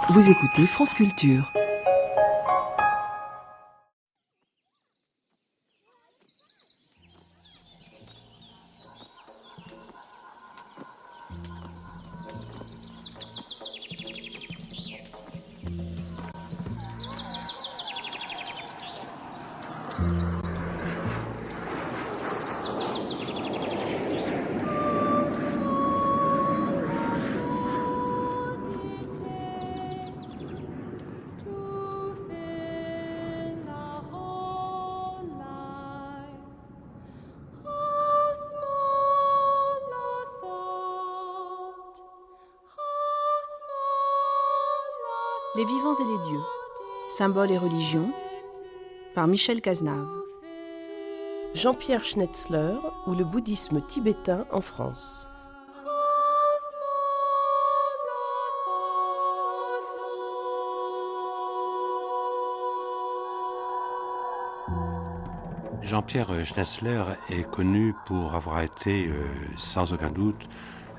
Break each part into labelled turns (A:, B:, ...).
A: Vous écoutez France Culture. Les vivants et les dieux, symboles et religions, par Michel Cazenave.
B: Jean-Pierre Schnetzler ou le bouddhisme tibétain en France.
C: Jean-Pierre Schnetzler est connu pour avoir été, sans aucun doute,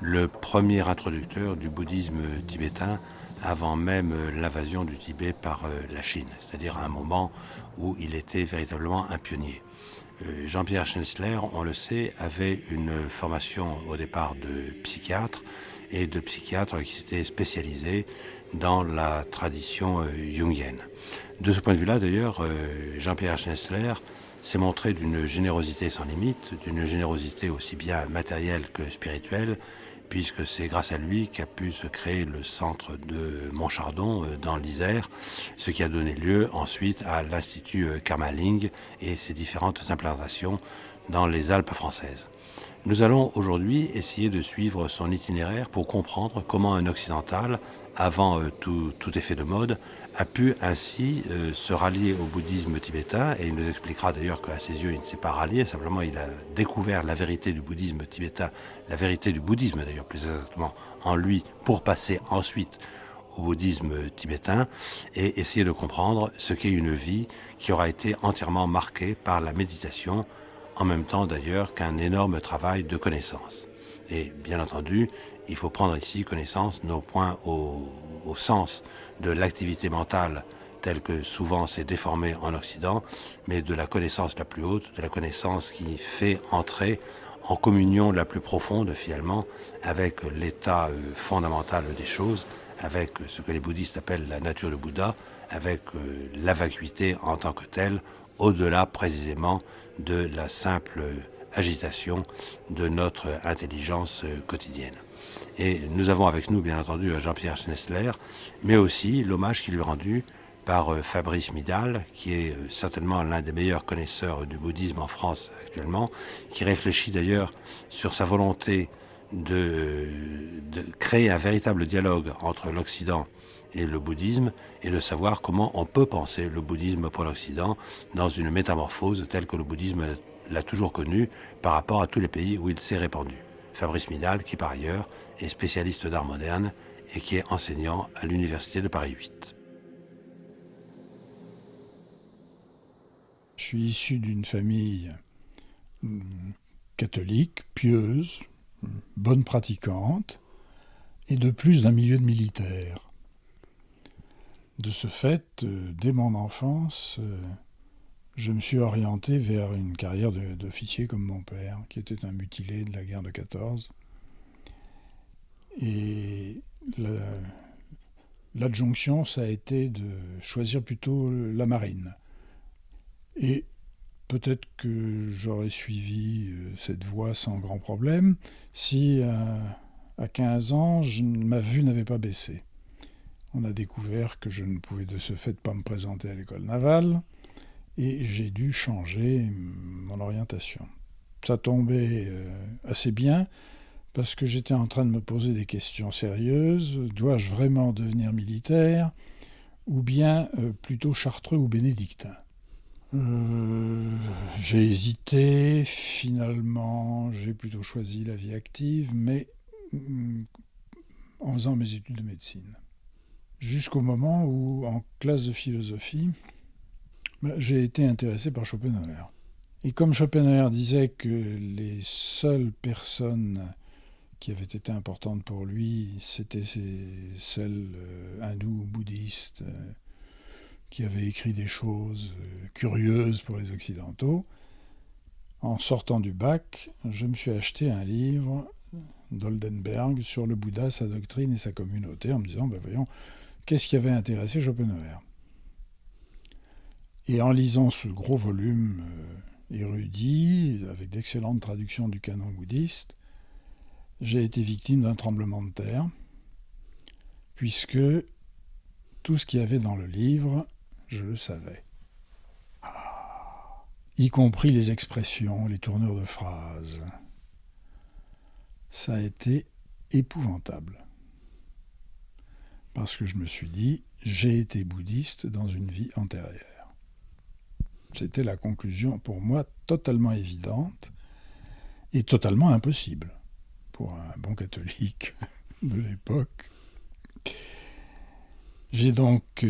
C: le premier introducteur du bouddhisme tibétain avant même l'invasion du Tibet par la Chine, c'est-à-dire à un moment où il était véritablement un pionnier. Jean-Pierre Schnetzler, on le sait, avait une formation au départ de psychiatre et de psychiatre qui s'était spécialisé dans la tradition jungienne. De ce point de vue-là, d'ailleurs, Jean-Pierre Schnetzler s'est montré d'une générosité sans limite, d'une générosité aussi bien matérielle que spirituelle, puisque c'est grâce à lui qu'a pu se créer le centre de Montchardon dans l'Isère, ce qui a donné lieu ensuite à l'Institut Karmaling et ses différentes implantations dans les Alpes françaises. Nous allons aujourd'hui essayer de suivre son itinéraire pour comprendre comment un occidental, avant tout effet de mode, a pu ainsi se rallier au bouddhisme tibétain, et il nous expliquera d'ailleurs qu'à ses yeux il ne s'est pas rallié, simplement il a découvert la vérité du bouddhisme tibétain, la vérité du bouddhisme d'ailleurs plus exactement en lui, pour passer ensuite au bouddhisme tibétain et essayer de comprendre ce qu'est une vie qui aura été entièrement marquée par la méditation, en même temps d'ailleurs qu'un énorme travail de connaissance. Et bien entendu, il faut prendre ici connaissance non point au sens de l'activité mentale telle que souvent c'est déformé en Occident, mais de la connaissance la plus haute, de la connaissance qui fait entrer en communion la plus profonde finalement avec l'état fondamental des choses, avec ce que les bouddhistes appellent la nature de Bouddha, avec la vacuité en tant que telle, au-delà précisément de la simple agitation de notre intelligence quotidienne. Et nous avons avec nous, bien entendu, Jean-Pierre Schnetzler, mais aussi l'hommage qui lui est rendu par Fabrice Midal, qui est certainement l'un des meilleurs connaisseurs du bouddhisme en France actuellement, qui réfléchit d'ailleurs sur sa volonté de créer un véritable dialogue entre l'Occident et le bouddhisme, et de savoir comment on peut penser le bouddhisme pour l'Occident dans une métamorphose telle que le bouddhisme l'a toujours connu par rapport à tous les pays où il s'est répandu. Fabrice Midal, qui par ailleurs est spécialiste d'art moderne et qui est enseignant à l'Université de Paris 8.
D: Je suis issu d'une famille catholique, pieuse, bonne pratiquante, et de plus d'un milieu de militaires. De ce fait, dès mon enfance, je me suis orienté vers une carrière d'officier comme mon père, qui était un mutilé de la guerre de 14. Et l'adjonction, ça a été de choisir plutôt la marine. Et peut-être que j'aurais suivi cette voie sans grand problème si, à 15 ans, ma vue n'avait pas baissé. On a découvert que je ne pouvais de ce fait pas me présenter à l'école navale et j'ai dû changer mon orientation. Ça tombait assez bien parce que j'étais en train de me poser des questions sérieuses. Dois-je vraiment devenir militaire ou bien plutôt chartreux ou bénédictin ? J'ai hésité, finalement j'ai plutôt choisi la vie active, mais en faisant mes études de médecine. Jusqu'au moment où, en classe de philosophie, j'ai été intéressé par Schopenhauer. Et comme Schopenhauer disait que les seules personnes qui avait été importante pour lui, c'était celle hindoue bouddhiste qui avait écrit des choses curieuses pour les Occidentaux. En sortant du bac, je me suis acheté un livre d'Oldenberg sur le Bouddha, sa doctrine et sa communauté, en me disant, voyons, qu'est-ce qui avait intéressé Schopenhauer? Et en lisant ce gros volume érudit, avec d'excellentes traductions du canon bouddhiste, j'ai été victime d'un tremblement de terre, puisque tout ce qu'il y avait dans le livre, je le savais. Y compris les expressions, les tournures de phrases. Ça a été épouvantable. Parce que je me suis dit, j'ai été bouddhiste dans une vie antérieure. C'était la conclusion, pour moi, totalement évidente et totalement impossible pour un bon catholique de l'époque. J'ai donc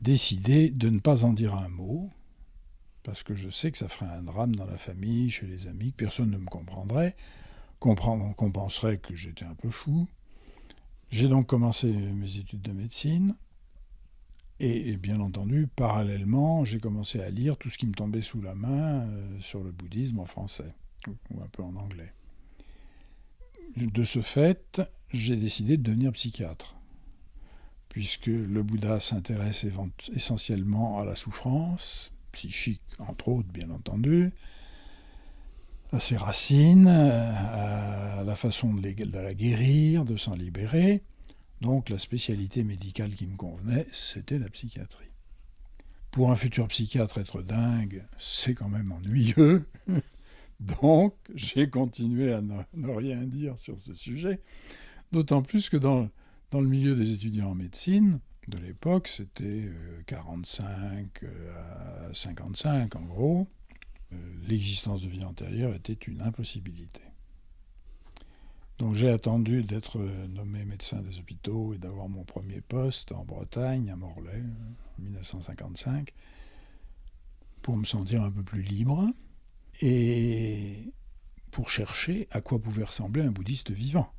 D: décidé de ne pas en dire un mot, parce que je sais que ça ferait un drame dans la famille, chez les amis, que personne ne me comprendrait, qu'on penserait que j'étais un peu fou. J'ai donc commencé mes études de médecine, et bien entendu, parallèlement, j'ai commencé à lire tout ce qui me tombait sous la main sur le bouddhisme en français, ou un peu en anglais. De ce fait, j'ai décidé de devenir psychiatre, puisque le Bouddha s'intéresse essentiellement à la souffrance, psychique entre autres bien entendu, à ses racines, à la façon de la guérir, de s'en libérer. Donc la spécialité médicale qui me convenait, c'était la psychiatrie. Pour un futur psychiatre, être dingue, c'est quand même ennuyeux. Donc j'ai continué à ne rien dire sur ce sujet, d'autant plus que dans le milieu des étudiants en médecine de l'époque, c'était 45 à 55 en gros. L'existence de vie antérieure était une impossibilité. Donc j'ai attendu d'être nommé médecin des hôpitaux et d'avoir mon premier poste en Bretagne, à Morlaix, en 1955, pour me sentir un peu plus libre et pour chercher à quoi pouvait ressembler un bouddhiste vivant.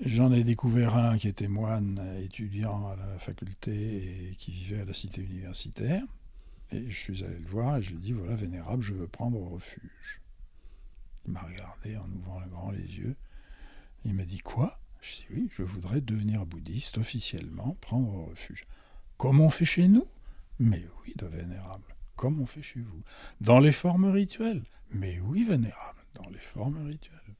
D: J'en ai découvert un qui était moine, étudiant à la faculté et qui vivait à la cité universitaire. Et je suis allé le voir et je lui ai dit, voilà, vénérable, je veux prendre refuge. Il m'a regardé en ouvrant grand les yeux. Il m'a dit, quoi? Je dis, oui, je voudrais devenir bouddhiste officiellement, prendre refuge. Comme on fait chez nous? Mais oui, de vénérable, comme on fait chez vous. Dans les formes rituelles? Mais oui, vénérable, dans les formes rituelles.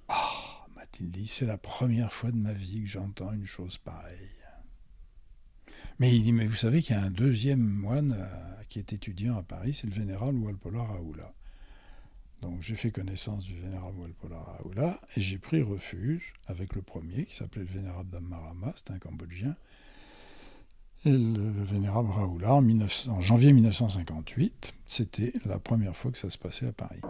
D: Ah, m'a-t-il dit, c'est la première fois de ma vie que j'entends une chose pareille. Mais il dit, mais vous savez qu'il y a un deuxième moine qui est étudiant à Paris, c'est le vénérable Walpola Raoula. Donc j'ai fait connaissance du vénérable Walpola Raoula et j'ai pris refuge avec le premier qui s'appelait le vénérable Dhammarama, c'était un Cambodgien. Et le vénérable Raoula, en janvier 1958, c'était la première fois que ça se passait à Paris.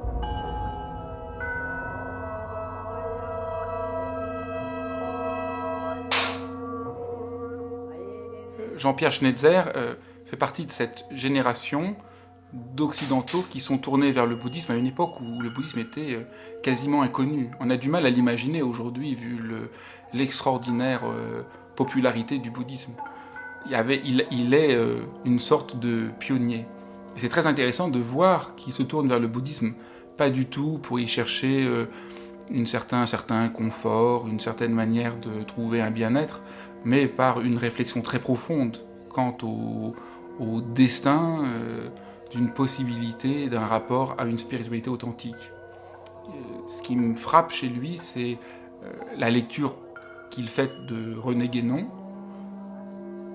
E: Jean-Pierre Schnetzer fait partie de cette génération d'occidentaux qui sont tournés vers le bouddhisme à une époque où le bouddhisme était quasiment inconnu. On a du mal à l'imaginer aujourd'hui vu l'extraordinaire popularité du bouddhisme. Il est une sorte de pionnier. Et c'est très intéressant de voir qu'il se tourne vers le bouddhisme, pas du tout pour y chercher un certain confort, une certaine manière de trouver un bien-être, mais par une réflexion très profonde quant au destin d'une possibilité, d'un rapport à une spiritualité authentique. Ce qui me frappe chez lui, c'est la lecture qu'il fait de René Guénon,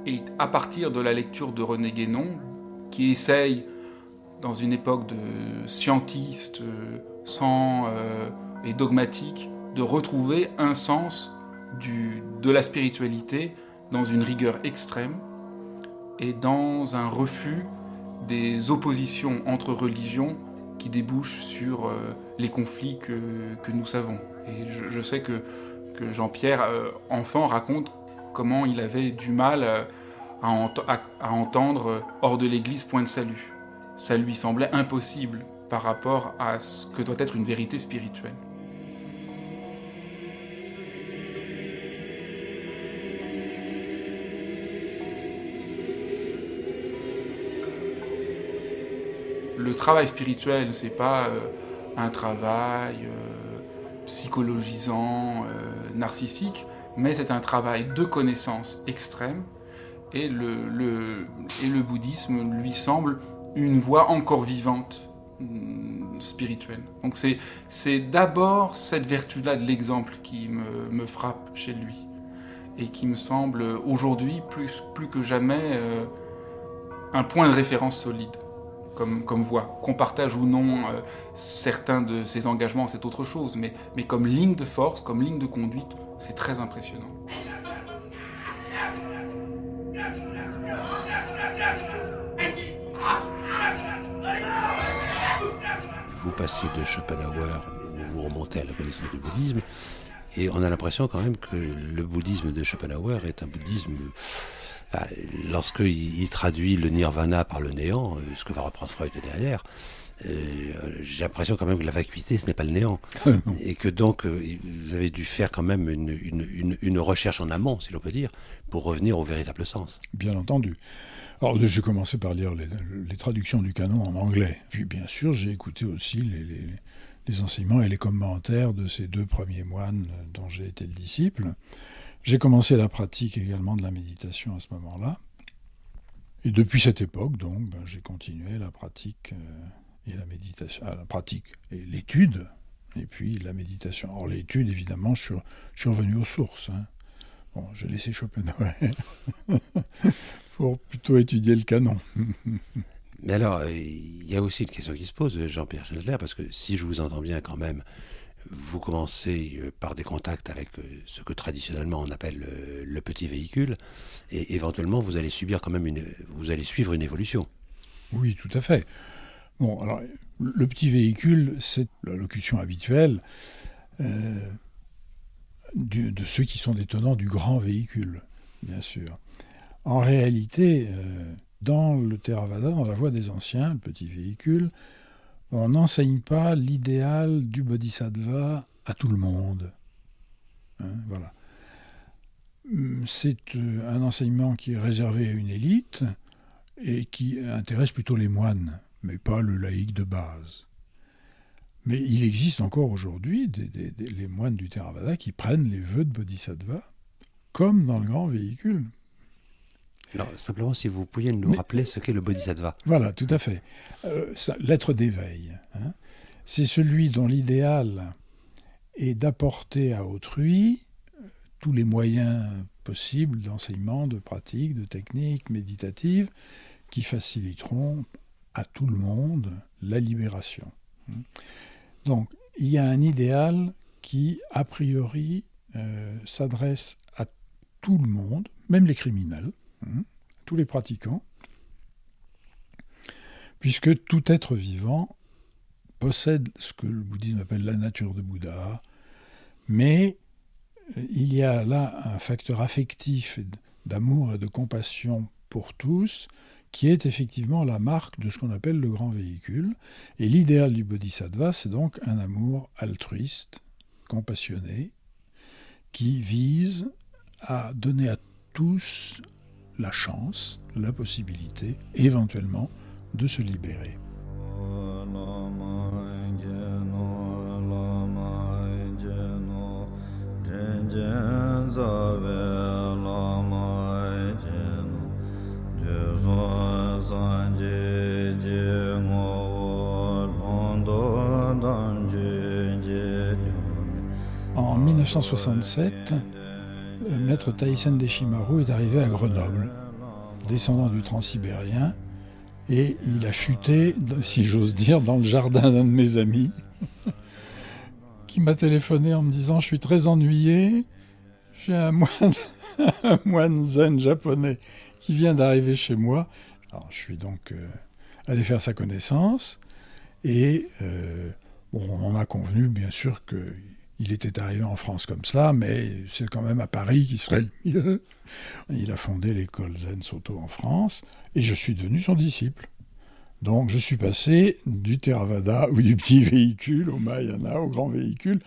E: et à partir de la lecture de René Guénon, qui essaye, dans une époque de scientiste et dogmatique, de retrouver un sens de la spiritualité dans une rigueur extrême et dans un refus des oppositions entre religions qui débouchent sur les conflits que nous savons. Et je sais que Jean-Pierre, enfant, raconte comment il avait du mal à entendre « hors de l'Église, point de salut ». Ça lui semblait impossible par rapport à ce que doit être une vérité spirituelle. le travail spirituel, c'est pas un travail psychologisant, narcissique, mais c'est un travail de connaissance extrême. Et le bouddhisme lui semble une voie encore vivante spirituelle. Donc c'est d'abord cette vertu-là de l'exemple qui me frappe chez lui et qui me semble aujourd'hui plus que jamais un point de référence solide comme voie. Qu'on partage ou non certains de ses engagements, c'est autre chose, mais comme ligne de force, comme ligne de conduite, c'est très impressionnant.
C: Vous passez de Schopenhauer, vous remontez à la connaissance du bouddhisme, et on a l'impression quand même que le bouddhisme de Schopenhauer est un bouddhisme... Enfin, lorsqu'il traduit le nirvana par le néant, ce que va reprendre Freud derrière, j'ai l'impression quand même que la vacuité, ce n'est pas le néant. Et que donc, vous avez dû faire quand même une recherche en amont, si l'on peut dire, pour revenir au véritable sens.
D: Bien entendu. Alors, j'ai commencé par lire les traductions du canon en anglais. Puis, bien sûr, j'ai écouté aussi les enseignements et les commentaires de ces 2 premiers moines dont j'ai été le disciple. J'ai commencé la pratique également de la méditation à ce moment-là. Et depuis cette époque, donc, j'ai continué la pratique et la méditation, la pratique et l'étude, et puis la méditation. Or, l'étude, évidemment, je suis revenu aux sources. Hein. Bon, j'ai laissé Schopenhauer pour plutôt étudier le canon.
C: Mais alors, il y a aussi une question qui se pose, Jean-Pierre Schnetzler, parce que si je vous entends bien quand même, vous commencez par des contacts avec ce que traditionnellement on appelle le petit véhicule, et éventuellement vous allez subir quand même vous allez suivre une évolution.
D: Oui, tout à fait. Bon, alors, le petit véhicule, c'est la locution habituelle de ceux qui sont des tenants du grand véhicule, bien sûr. En réalité, dans le Theravada, dans la voie des anciens, le petit véhicule, on n'enseigne pas l'idéal du bodhisattva à tout le monde. Hein, voilà. C'est un enseignement qui est réservé à une élite et qui intéresse plutôt les moines, mais pas le laïc de base. Mais il existe encore aujourd'hui les moines du Theravada qui prennent les vœux de bodhisattva comme dans le grand véhicule.
C: Alors, simplement, si vous pouviez nous rappeler ce qu'est le bodhisattva.
D: Voilà, tout à fait. L'être d'éveil, hein, c'est celui dont l'idéal est d'apporter à autrui tous les moyens possibles d'enseignement, de pratique, de technique méditative qui faciliteront à tout le monde la libération. Donc, il y a un idéal qui, a priori, s'adresse à tout le monde, même les criminels, tous les pratiquants, puisque tout être vivant possède ce que le bouddhisme appelle la nature de Bouddha, mais il y a là un facteur affectif d'amour et de compassion pour tous qui est effectivement la marque de ce qu'on appelle le grand véhicule. Et l'idéal du bodhisattva, c'est donc un amour altruiste, compassionné, qui vise à donner à tous la chance, la possibilité, éventuellement, de se libérer. En 1967, Maître Taisen Deshimaru est arrivé à Grenoble, descendant du Transsibérien, et il a chuté, si j'ose dire, dans le jardin d'un de mes amis, qui m'a téléphoné en me disant « Je suis très ennuyé, j'ai un moine zen japonais qui vient d'arriver chez moi. » Alors je suis donc allé faire sa connaissance, et on a convenu bien sûr qu'il était arrivé en France comme ça, mais c'est quand même à Paris qu'il serait le mieux. Il a fondé l'école Zen Soto en France, et je suis devenu son disciple. Donc je suis passé du Theravada ou du petit véhicule au Mahayana, au grand véhicule,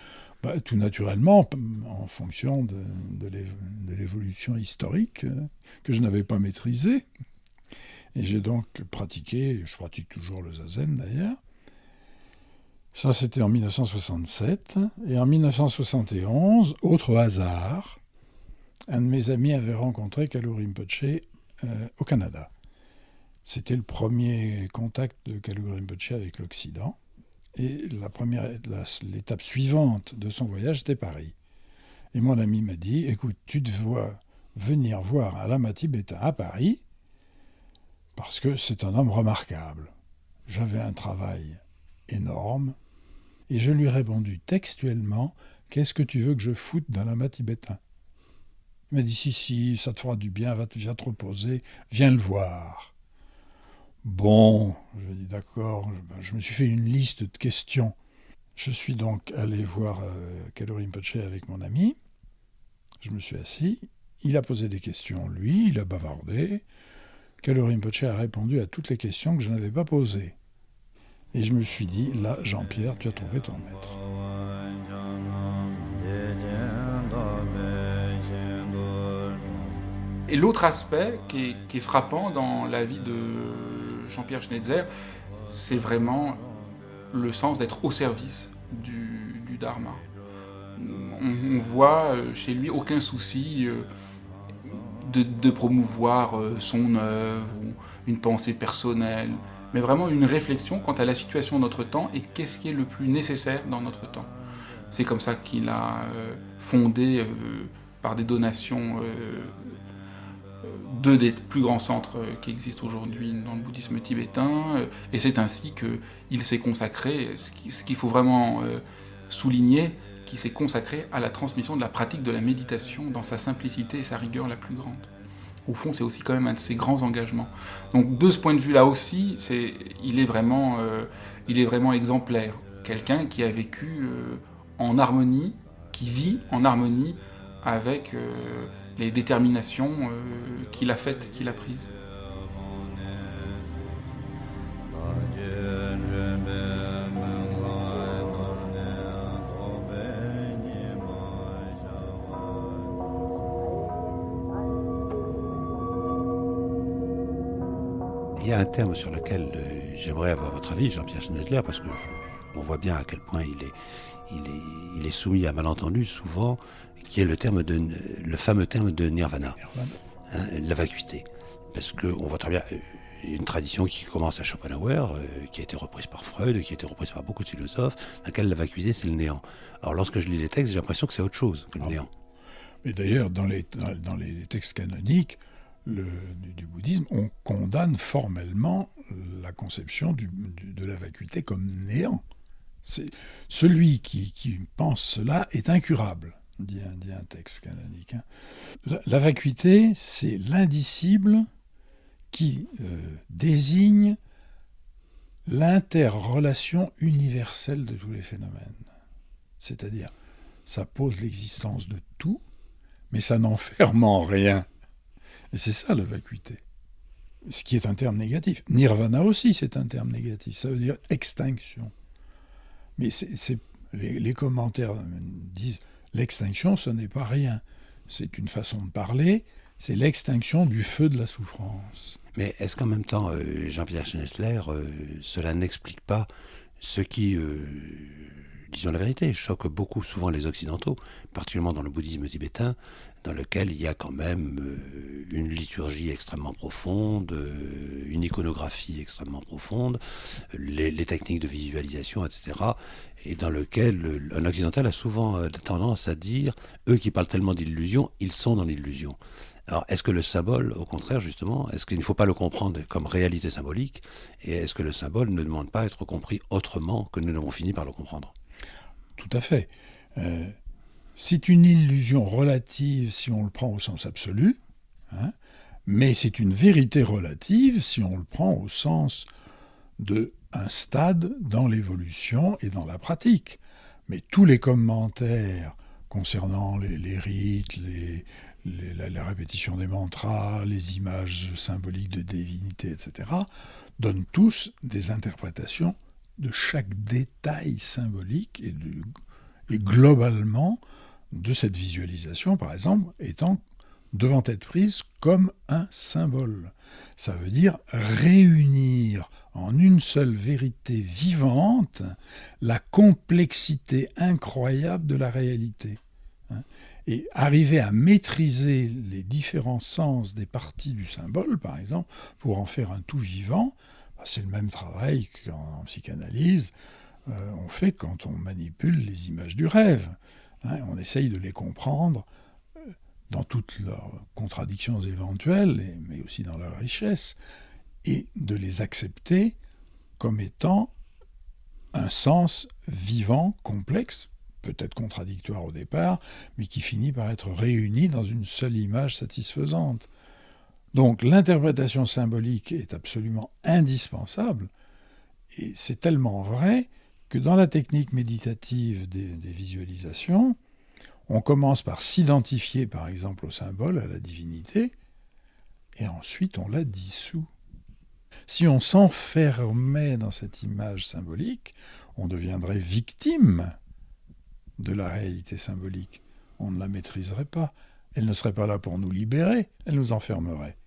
D: tout naturellement, en fonction de l'évolution historique que je n'avais pas maîtrisée. Et j'ai donc pratiqué, je pratique toujours le zazen d'ailleurs. Ça, c'était en 1967. Et en 1971, autre hasard, un de mes amis avait rencontré Kalu Rinpoche au Canada. C'était le premier contact de Kalu Rinpoche avec l'Occident. Et l'étape suivante de son voyage, c'était Paris. Et mon ami m'a dit, écoute, tu dois venir voir Alama Tibétain à Paris, parce que c'est un homme remarquable. J'avais un travail énorme, et je lui ai répondu textuellement, qu'est-ce que tu veux que je foute dans l'Alama Tibétain ? Il m'a dit, si, ça te fera du bien, viens te reposer, viens le voir. Bon, je lui ai dit d'accord, je me suis fait une liste de questions. Je suis donc allé voir Kalu Rinpoche avec mon ami, je me suis assis, il a posé des questions, lui, il a bavardé. Kalu Rinpoche a répondu à toutes les questions que je n'avais pas posées. Et je me suis dit, là, Jean-Pierre, tu as trouvé ton maître.
E: Et l'autre aspect qui est frappant dans la vie de Jean-Pierre Schnetzer, c'est vraiment le sens d'être au service du Dharma. On voit chez lui aucun souci de promouvoir son œuvre ou une pensée personnelle, mais vraiment une réflexion quant à la situation de notre temps et qu'est-ce qui est le plus nécessaire dans notre temps. C'est comme ça qu'il a fondé par des donations deux des plus grands centres qui existent aujourd'hui dans le bouddhisme tibétain, et c'est ainsi qu'il s'est consacré, ce qu'il faut vraiment souligner, qu'il s'est consacré à la transmission de la pratique de la méditation dans sa simplicité et sa rigueur la plus grande. Au fond, c'est aussi quand même un de ses grands engagements. Donc de ce point de vue-là aussi, il est vraiment exemplaire. Quelqu'un qui a vécu en harmonie, qui vit en harmonie avec les déterminations qu'il a faites, qu'il a prises.
C: Il y a un terme sur lequel j'aimerais avoir votre avis, Jean-Pierre Schnetzer, parce que on voit bien à quel point il est soumis à malentendu souvent, qui est le fameux terme de nirvana, la vacuité. Parce qu'on voit très bien une tradition qui commence à Schopenhauer, qui a été reprise par Freud, qui a été reprise par beaucoup de philosophes, dans laquelle la vacuité, c'est le néant. Alors lorsque je lis les textes, j'ai l'impression que c'est autre chose que le néant.
D: Mais d'ailleurs, dans les textes canoniques du bouddhisme, on condamne formellement la conception de la vacuité comme néant. Celui qui pense cela est incurable, dit un texte canonique. La vacuité, c'est l'indicible qui désigne l'interrelation universelle de tous les phénomènes. C'est-à-dire, ça pose l'existence de tout, mais ça n'enferme en rien. Et c'est ça la vacuité. Ce qui est un terme négatif. Nirvana aussi, c'est un terme négatif. Ça veut dire extinction. Mais les commentaires disent l'extinction, ce n'est pas rien. C'est une façon de parler, c'est l'extinction du feu de la souffrance.
C: Mais est-ce qu'en même temps, Jean-Pierre Schnetzer, cela n'explique pas ce qui, disons la vérité, choque beaucoup souvent les Occidentaux, particulièrement dans le bouddhisme tibétain, dans lequel il y a quand même une liturgie extrêmement profonde, une iconographie extrêmement profonde, les techniques de visualisation, etc., et dans lequel un occidental a souvent tendance à dire, eux qui parlent tellement d'illusion, ils sont dans l'illusion. Alors, est-ce que le symbole, au contraire, justement, est-ce qu'il ne faut pas le comprendre comme réalité symbolique, et est-ce que le symbole ne demande pas à être compris autrement que nous n'avons fini par le comprendre ?
D: Tout à fait. C'est une illusion relative si on le prend au sens absolu, mais c'est une vérité relative si on le prend au sens d'un stade dans l'évolution et dans la pratique. Mais tous les commentaires concernant les rites, la répétition des mantras, les images symboliques de divinité, etc., donnent tous des interprétations de chaque détail symbolique et globalement de cette visualisation, par exemple, étant devant être prise comme un symbole. Ça veut dire réunir en une seule vérité vivante la complexité incroyable de la réalité. Et arriver à maîtriser les différents sens des parties du symbole, par exemple, pour en faire un tout vivant, c'est le même travail qu'en psychanalyse on fait quand on manipule les images du rêve. On essaye de les comprendre dans toutes leurs contradictions éventuelles, mais aussi dans leur richesse, et de les accepter comme étant un sens vivant, complexe, peut-être contradictoire au départ, mais qui finit par être réuni dans une seule image satisfaisante. Donc l'interprétation symbolique est absolument indispensable, et c'est tellement vrai que dans la technique méditative des visualisations, on commence par s'identifier par exemple au symbole, à la divinité, et ensuite on la dissout. Si on s'enfermait dans cette image symbolique, on deviendrait victime de la réalité symbolique. On ne la maîtriserait pas. Elle ne serait pas là pour nous libérer, elle nous enfermerait.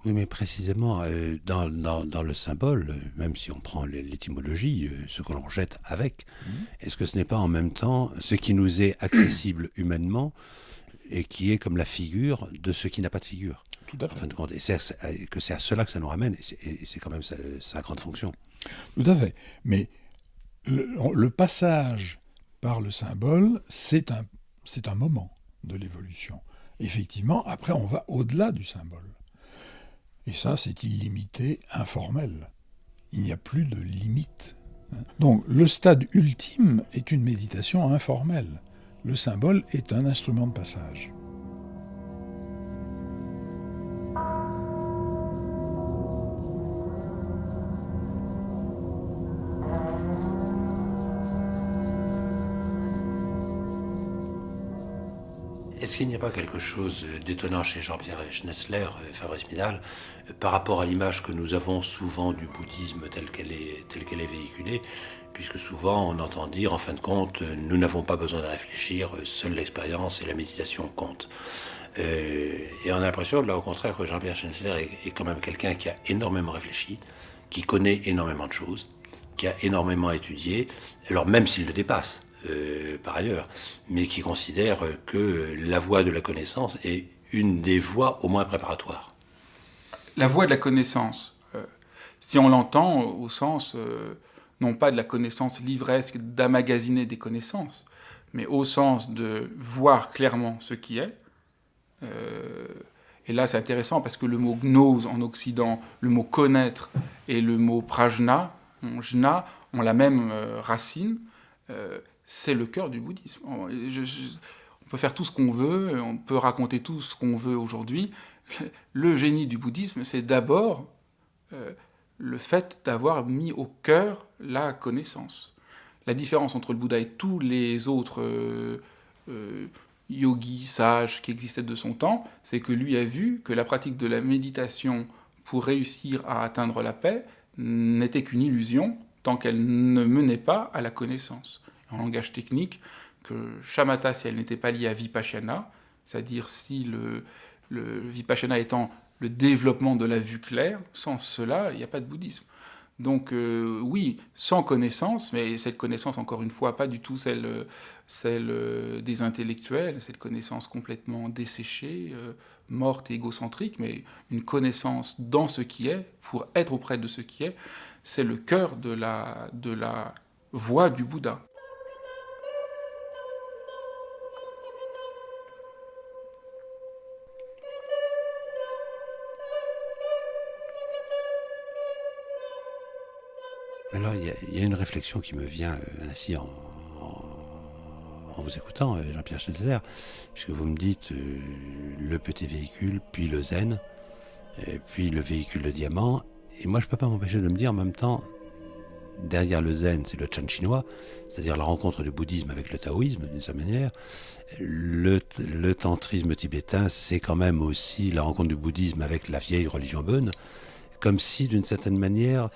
C: Oui, mais précisément, dans le symbole, même si on prend l'étymologie, ce que l'on jette avec, est-ce que ce n'est pas en même temps ce qui nous est accessible humainement et qui est comme la figure de ce qui n'a pas de figure?
D: Tout à fait.
C: En fin de compte, et c'est à cela que ça nous ramène, et c'est quand même sa grande fonction.
D: Tout à fait. Mais le passage par le symbole, c'est un moment de l'évolution. Effectivement, après, on va au-delà du symbole. Et ça, c'est illimité, informel. Il n'y a plus de limite. Donc, le stade ultime est une méditation informelle. Le symbole est un instrument de passage.
C: Est-ce qu'il n'y a pas quelque chose d'étonnant chez Jean-Pierre Schnetzler, Fabrice Midal, par rapport à l'image que nous avons souvent du bouddhisme telle qu'elle est véhiculée, puisque souvent on entend dire, en fin de compte, nous n'avons pas besoin de réfléchir, seule l'expérience et la méditation comptent. Et on a l'impression, là au contraire, que Jean-Pierre Schnetzler est quand même quelqu'un qui a énormément réfléchi, qui connaît énormément de choses, qui a énormément étudié, alors même s'il le dépasse. Par ailleurs, mais qui considère que la voie de la connaissance est une des voies au moins préparatoires.
E: La voie de la connaissance, si on l'entend au sens, non pas de la connaissance livresque, d'amagasiner des connaissances, mais au sens de voir clairement ce qui est. Et là, c'est intéressant parce que le mot gnose en Occident, le mot connaître et le mot prajna, jna, ont la même racine. C'est le cœur du bouddhisme. On peut faire tout ce qu'on veut, on peut raconter tout ce qu'on veut aujourd'hui. Le génie du bouddhisme, c'est d'abord le fait d'avoir mis au cœur la connaissance. La différence entre le Bouddha et tous les autres yogis, sages qui existaient de son temps, c'est que lui a vu que la pratique de la méditation pour réussir à atteindre la paix n'était qu'une illusion tant qu'elle ne menait pas à la connaissance. En langage technique, que shamatha, si elle n'était pas liée à vipassana, c'est-à-dire si le vipassana étant le développement de la vue claire, sans cela, il n'y a pas de bouddhisme. Donc oui, sans connaissance, mais cette connaissance, encore une fois, pas du tout celle des intellectuels, cette connaissance complètement desséchée, morte et égocentrique, mais une connaissance dans ce qui est, pour être auprès de ce qui est, c'est le cœur de la voie du Bouddha.
C: Alors, il y a une réflexion qui me vient ainsi en vous écoutant, Jean-Pierre Schnetzler, puisque vous me dites le petit véhicule, puis le zen, puis le véhicule de diamant, et moi je ne peux pas m'empêcher de me dire en même temps, derrière le zen, c'est le Chan chinois, c'est-à-dire la rencontre du bouddhisme avec le taoïsme, d'une certaine manière. Le tantrisme tibétain, c'est quand même aussi la rencontre du bouddhisme avec la vieille religion bonne, comme si d'une certaine manière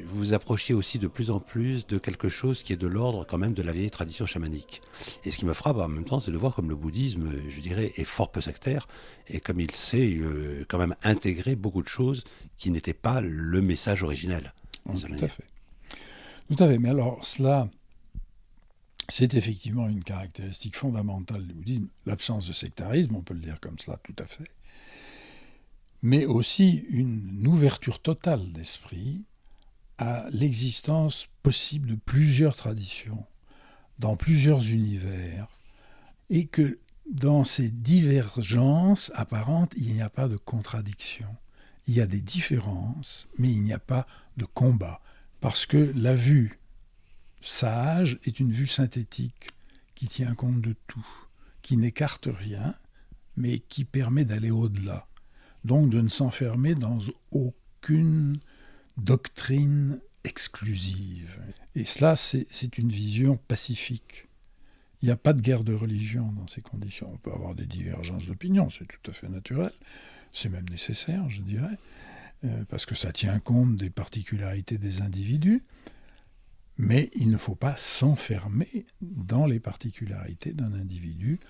C: vous vous approchiez aussi de plus en plus de quelque chose qui est de l'ordre quand même de la vieille tradition chamanique. Et ce qui me frappe en même temps, c'est de voir comme le bouddhisme, je dirais, est fort peu sectaire, et comme il sait quand même intégrer beaucoup de choses qui n'étaient pas le message originel.
D: Oui, tout à fait. Tout à fait. Mais alors cela, c'est effectivement une caractéristique fondamentale du bouddhisme, l'absence de sectarisme, on peut le dire comme cela, tout à fait, mais aussi une ouverture totale d'esprit à l'existence possible de plusieurs traditions, dans plusieurs univers, et que dans ces divergences apparentes, il n'y a pas de contradiction. Il y a des différences, mais il n'y a pas de combat, parce que la vue sage est une vue synthétique qui tient compte de tout, qui n'écarte rien, mais qui permet d'aller au-delà. Donc de ne s'enfermer dans aucune doctrine exclusive. Et cela, c'est une vision pacifique. Il n'y a pas de guerre de religion dans ces conditions. On peut avoir des divergences d'opinion, c'est tout à fait naturel. C'est même nécessaire, je dirais, parce que ça tient compte des particularités des individus. Mais il ne faut pas s'enfermer dans les particularités d'un individu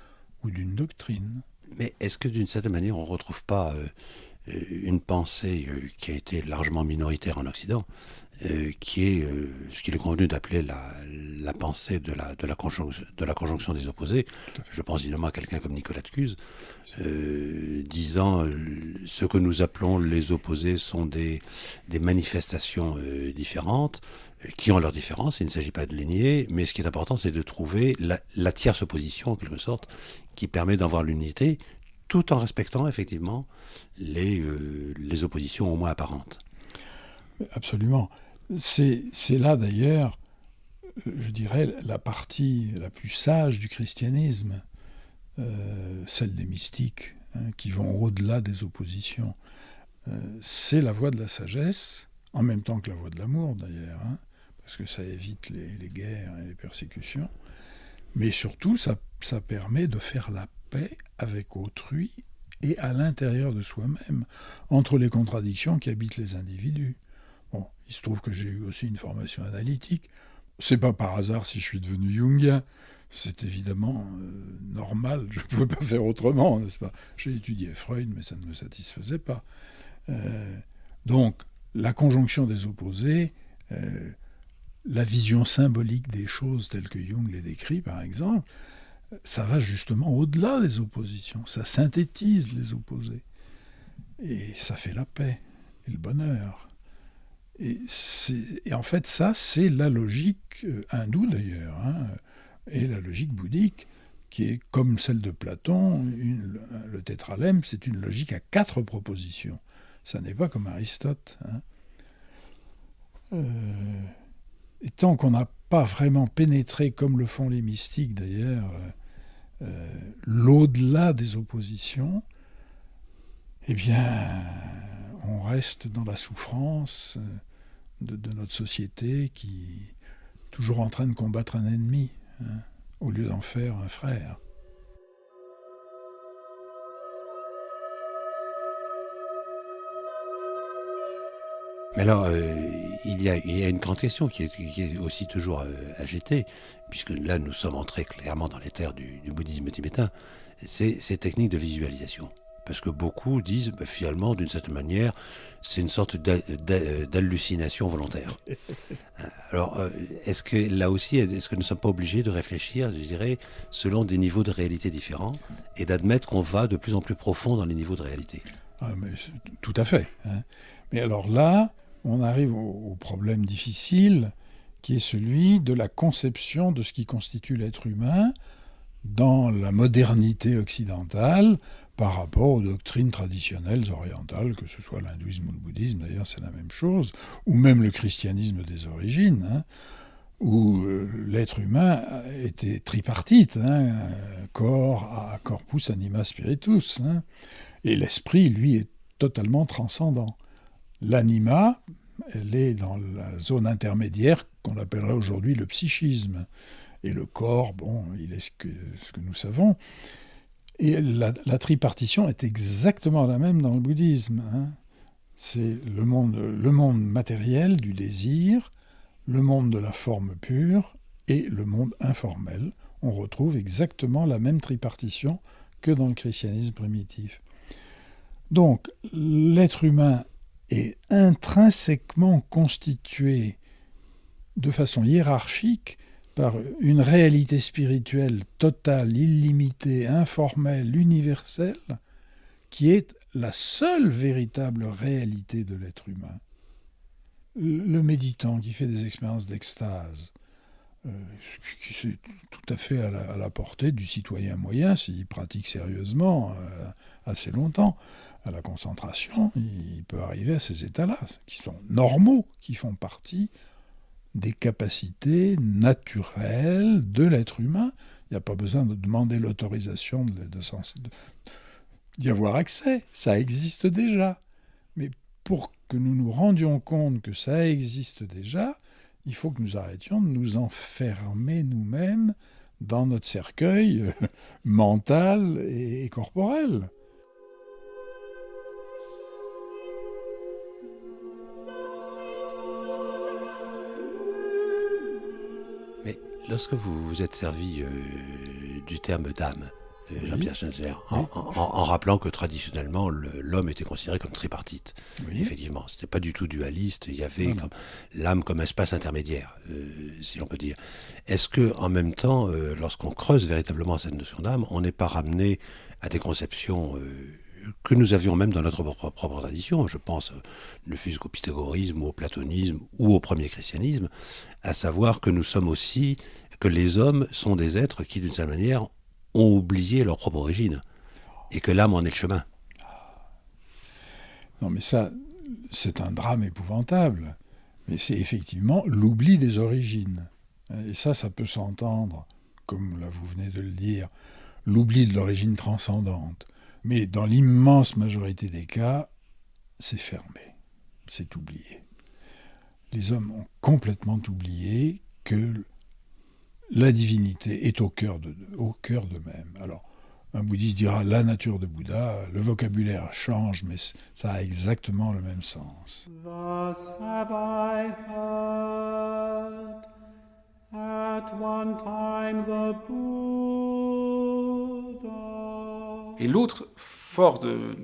D: ou d'une doctrine.
C: Mais est-ce que d'une certaine manière, on ne retrouve pas une pensée qui a été largement minoritaire en Occident, qui est ce qu'il est convenu d'appeler la pensée de la conjonction des opposés? Je pense évidemment à quelqu'un comme Nicolas de Cuse, disant ce que nous appelons les opposés sont des manifestations différentes, qui ont leurs différences, il ne s'agit pas de les nier, mais ce qui est important, c'est de trouver la tierce opposition, en quelque sorte, qui permet d'en voir l'unité, tout en respectant effectivement les oppositions au moins apparentes.
D: Absolument. C'est là d'ailleurs, je dirais, la partie la plus sage du christianisme, celle des mystiques, qui vont au-delà des oppositions. C'est la voie de la sagesse, en même temps que la voie de l'amour d'ailleurs, parce que ça évite les guerres et les persécutions, mais surtout ça permet de faire la paix avec autrui et à l'intérieur de soi-même, entre les contradictions qui habitent les individus. Bon, il se trouve que j'ai eu aussi une formation analytique. C'est pas par hasard si je suis devenu jungien. C'est évidemment normal, je ne pouvais pas faire autrement, n'est-ce pas? J'ai étudié Freud, mais ça ne me satisfaisait pas. Donc, la conjonction des opposés, la vision symbolique des choses telles que Jung les décrit, par exemple, ça va justement au-delà des oppositions, ça synthétise les opposés. Et ça fait la paix et le bonheur. Et en fait, ça, c'est la logique hindoue d'ailleurs, et la logique bouddhique, qui est comme celle de Platon, le tétralemme, c'est une logique à 4 propositions. Ça n'est pas comme Aristote. Et tant qu'on n'a pas vraiment pénétré, comme le font les mystiques d'ailleurs, l'au-delà des oppositions, eh bien, on reste dans la souffrance de notre société qui est toujours en train de combattre un ennemi, au lieu d'en faire un frère.
C: Mais alors, il y a une grande question qui est aussi toujours agitée, puisque là nous sommes entrés clairement dans les terres du bouddhisme tibétain, c'est ces techniques de visualisation. Parce que beaucoup disent, finalement, d'une certaine manière, c'est une sorte d'hallucination volontaire. Alors, est-ce que là aussi, est-ce que nous ne sommes pas obligés de réfléchir, je dirais, selon des niveaux de réalité différents, et d'admettre qu'on va de plus en plus profond dans les niveaux de réalité?
D: Mais tout à fait. Mais alors là, on arrive au problème difficile, qui est celui de la conception de ce qui constitue l'être humain dans la modernité occidentale par rapport aux doctrines traditionnelles orientales, que ce soit l'hindouisme ou le bouddhisme, d'ailleurs c'est la même chose, ou même le christianisme des origines, où l'être humain était tripartite, corpus, anima, spiritus, et l'esprit, lui, est totalement transcendant. L'anima, elle est dans la zone intermédiaire qu'on appellerait aujourd'hui le psychisme. Et le corps, il est ce que nous savons. Et la tripartition est exactement la même dans le bouddhisme. C'est le monde matériel du désir, le monde de la forme pure et le monde informel. On retrouve exactement la même tripartition que dans le christianisme primitif. Donc, l'être humain est intrinsèquement constitué de façon hiérarchique par une réalité spirituelle totale, illimitée, informelle, universelle, qui est la seule véritable réalité de l'être humain. Le méditant qui fait des expériences d'extase, qui c'est tout à fait à la portée du citoyen moyen, s'il pratique sérieusement assez longtemps, à la concentration, il peut arriver à ces états-là, qui sont normaux, qui font partie des capacités naturelles de l'être humain. Il n'y a pas besoin de demander l'autorisation d'y avoir accès. Ça existe déjà. Mais pour que nous nous rendions compte que ça existe déjà, il faut que nous arrêtions de nous enfermer nous-mêmes dans notre cercueil mental et corporel.
C: Mais lorsque vous vous êtes servi du terme d'âme, Jean-Pierre Schnetzler, en rappelant que traditionnellement l'homme était considéré comme tripartite. Oui. Effectivement, ce n'était pas du tout dualiste, il y avait l'âme comme espace intermédiaire, si l'on peut dire. Est-ce que, en même temps, lorsqu'on creuse véritablement cette notion d'âme, on n'est pas ramené à des conceptions que nous avions même dans notre propre tradition, je pense ne fût-ce qu'au pythagorisme, ou au platonisme, ou au premier christianisme, à savoir que nous sommes aussi, que les hommes sont des êtres qui, d'une certaine manière, ont oublié leur propre origine, et que l'âme en est le chemin.
D: Non, mais ça, c'est un drame épouvantable. Mais c'est effectivement l'oubli des origines. Et ça peut s'entendre, comme là vous venez de le dire, l'oubli de l'origine transcendante. Mais dans l'immense majorité des cas, c'est fermé, c'est oublié. Les hommes ont complètement oublié que la divinité est au cœur d'eux-mêmes. Alors, un bouddhiste dira la nature de Bouddha, le vocabulaire change, mais ça a exactement le même sens.
F: Thus have I heard at one time the Buddha.
E: Et l'autre force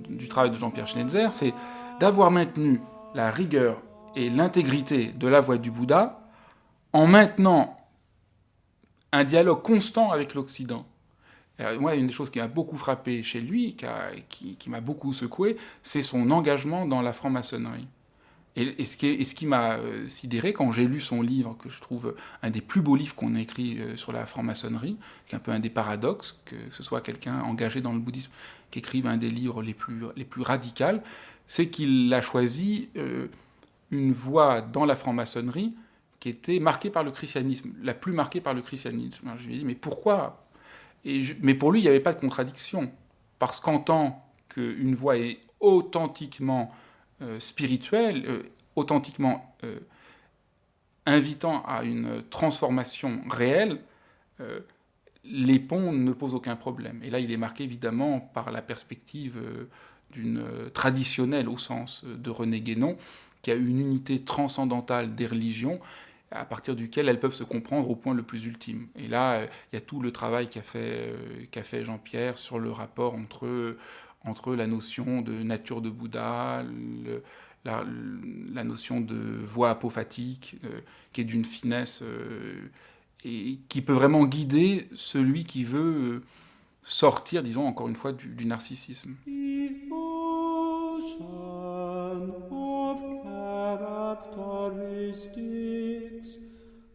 E: du travail de Jean-Pierre Schnetzer, c'est d'avoir maintenu la rigueur et l'intégrité de la voie du Bouddha en maintenant un dialogue constant avec l'Occident. Moi, une des choses qui m'a beaucoup frappé chez lui, qui m'a beaucoup secoué, c'est son engagement dans la franc-maçonnerie. Et ce qui m'a sidéré quand j'ai lu son livre, que je trouve un des plus beaux livres qu'on ait écrit sur la franc-maçonnerie, qui est un peu un des paradoxes, que ce soit quelqu'un engagé dans le bouddhisme qui écrive un des livres les plus radicaux, c'est qu'il a choisi une voie dans la franc-maçonnerie qui était marquée par le christianisme, la plus marquée par le christianisme. Alors je lui ai dit, mais pourquoi ? Mais pour lui, il n'y avait pas de contradiction, parce qu'en tant qu'une voie est authentiquement spirituelle, authentiquement invitant à une transformation réelle, les ponts ne posent aucun problème. Et là, il est marqué évidemment par la perspective d'une traditionnelle, au sens de René Guénon, qui a une unité transcendantale des religions, à partir duquel elles peuvent se comprendre au point le plus ultime. Et là, il y a tout le travail qu'a fait Jean-Pierre sur le rapport entre la notion de nature de Bouddha, la notion de voie apophatique, qui est d'une finesse et qui peut vraiment guider celui qui veut sortir, disons encore une fois, du narcissisme.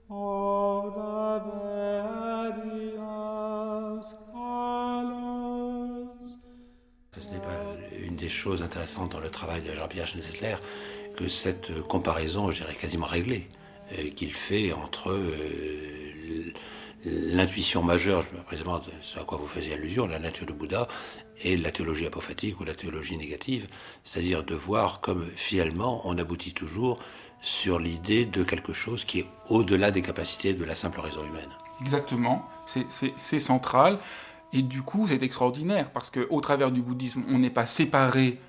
F: Of the various colors.
C: Ce n'est pas une des choses intéressantes dans le travail de Jean-Pierre Schnetzler que cette comparaison, je dirais, quasiment réglée, qu'il fait entre l'intuition majeure, précisément ce à quoi vous faisiez allusion, la nature de Bouddha, et la théologie apophatique ou la théologie négative, c'est-à-dire de voir comme finalement on aboutit toujours sur l'idée de quelque chose qui est au-delà des capacités de la simple raison humaine.
E: Exactement, c'est central, et du coup c'est extraordinaire, parce qu'au travers du bouddhisme, on n'est pas séparé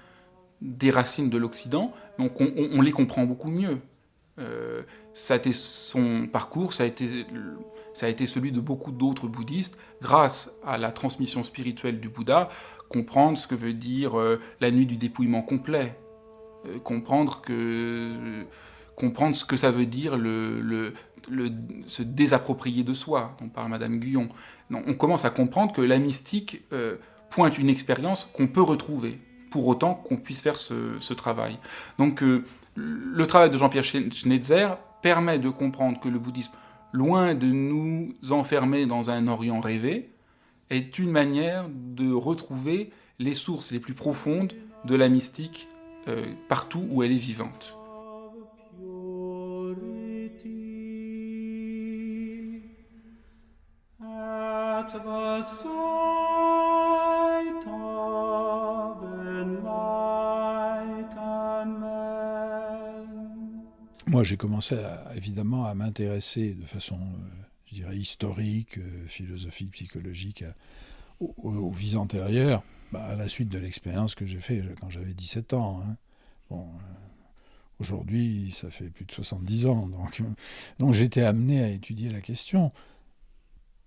E: des racines de l'Occident, donc on les comprend beaucoup mieux. Ça a été son parcours, ça a été celui de beaucoup d'autres bouddhistes, grâce à la transmission spirituelle du Bouddha, comprendre ce que veut dire la nuit du dépouillement complet, comprendre ce que ça veut dire se désapproprier de soi, dont parle Madame Guyon. Non, on commence à comprendre que la mystique pointe une expérience qu'on peut retrouver, pour autant qu'on puisse faire ce travail. Donc le travail de Jean-Pierre Schnetzer permet de comprendre que le bouddhisme, loin de nous enfermer dans un Orient rêvé, est une manière de retrouver les sources les plus profondes de la mystique partout où elle est vivante.
F: At the sight of enlightenment.
D: Moi, j'ai commencé évidemment à m'intéresser de façon, je dirais, historique, philosophique, psychologique aux vies antérieures, à la suite de l'expérience que j'ai faite quand j'avais 17 ans. Hein. Bon, aujourd'hui, ça fait plus de 70 ans. Donc j'ai été amené à étudier la question.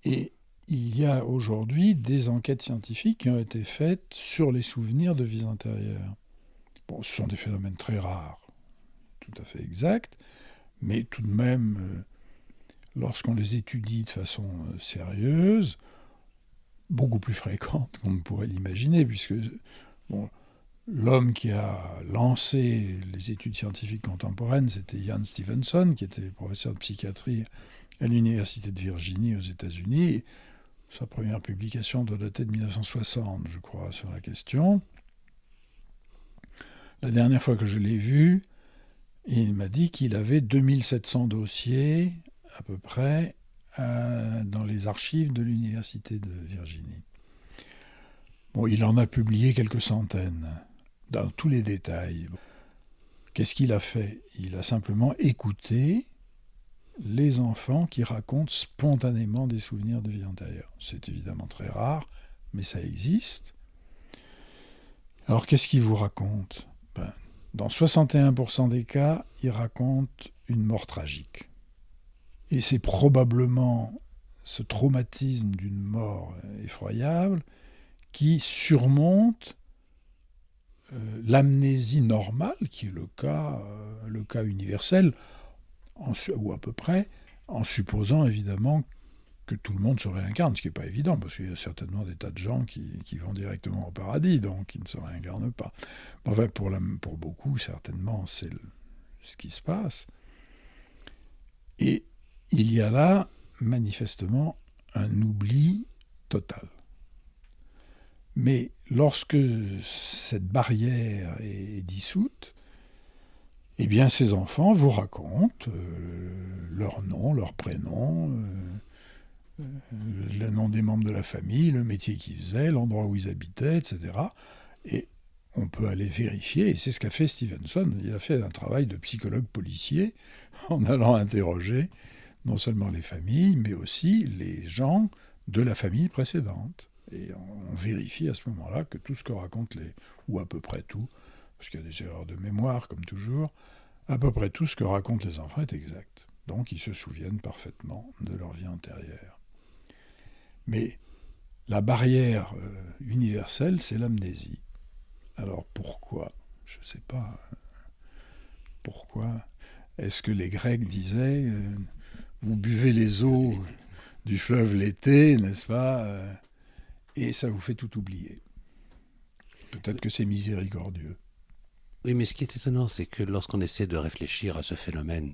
D: Et il y a aujourd'hui des enquêtes scientifiques qui ont été faites sur les souvenirs de vies antérieures. Bon, ce sont des phénomènes très rares, tout à fait exacts, mais tout de même, lorsqu'on les étudie de façon sérieuse, beaucoup plus fréquente qu'on ne pourrait l'imaginer, puisque l'homme qui a lancé les études scientifiques contemporaines, c'était Ian Stevenson, qui était professeur de psychiatrie à l'Université de Virginie aux États-Unis. Sa première publication doit dater de 1960, je crois, sur la question. La dernière fois que je l'ai vu, il m'a dit qu'il avait 2700 dossiers, à peu près, dans les archives de l'Université de Virginie. Bon, il en a publié quelques centaines, dans tous les détails. Qu'est-ce qu'il a fait ? Il a simplement écouté les enfants qui racontent spontanément des souvenirs de vie antérieure. C'est évidemment très rare, mais ça existe. Alors, qu'est-ce qu'ils vous racontent ? Dans 61% des cas, ils racontent une mort tragique. Et c'est probablement ce traumatisme d'une mort effroyable qui surmonte l'amnésie normale, qui est le cas universel, ou à peu près, en supposant évidemment que tout le monde se réincarne, ce qui n'est pas évident, parce qu'il y a certainement des tas de gens qui vont directement au paradis, donc qui ne se réincarnent pas. Enfin, pour beaucoup, certainement, c'est ce qui se passe. Et il y a là, manifestement, un oubli total. Mais lorsque cette barrière est dissoute, eh bien, ces enfants vous racontent leur nom, leur prénom, le nom des membres de la famille, le métier qu'ils faisaient, l'endroit où ils habitaient, etc. Et on peut aller vérifier, et c'est ce qu'a fait Stevenson. Il a fait un travail de psychologue policier en allant interroger non seulement les familles, mais aussi les gens de la famille précédente. Et on vérifie à ce moment-là que tout ce que racontent ou à peu près tout, parce qu'il y a des erreurs de mémoire, comme toujours, à peu près tout ce que racontent les enfants est exact. Donc ils se souviennent parfaitement de leur vie antérieure. Mais la barrière universelle, c'est l'amnésie. Alors pourquoi ? Je ne sais pas. Pourquoi ? Est-ce que les Grecs disaient vous buvez les eaux du fleuve l'été, n'est-ce pas et ça vous fait tout oublier. Peut-être que c'est miséricordieux.
C: Oui, mais ce qui est étonnant, c'est que lorsqu'on essaie de réfléchir à ce phénomène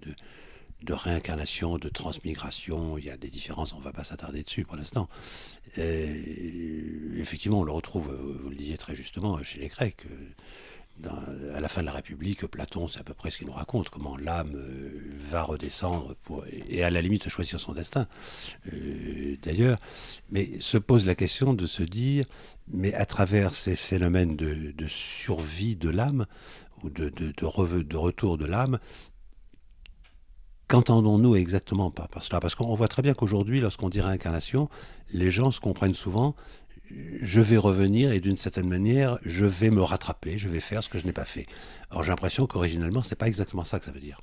C: de réincarnation, de transmigration, il y a des différences, on ne va pas s'attarder dessus pour l'instant. Effectivement, on le retrouve, vous le disiez très justement, chez les Grecs. À la fin de la République, Platon, c'est à peu près ce qu'il nous raconte, comment l'âme va redescendre et à la limite choisir son destin, d'ailleurs. Mais se pose la question de se dire, mais à travers ces phénomènes de survie de l'âme, ou de retour de l'âme, qu'entendons-nous exactement par cela ? Parce qu'on voit très bien qu'aujourd'hui, lorsqu'on dit réincarnation, les gens se comprennent souvent je vais revenir et d'une certaine manière, je vais me rattraper, je vais faire ce que je n'ai pas fait. Alors j'ai l'impression qu'originellement, c'est pas exactement ça que ça veut dire.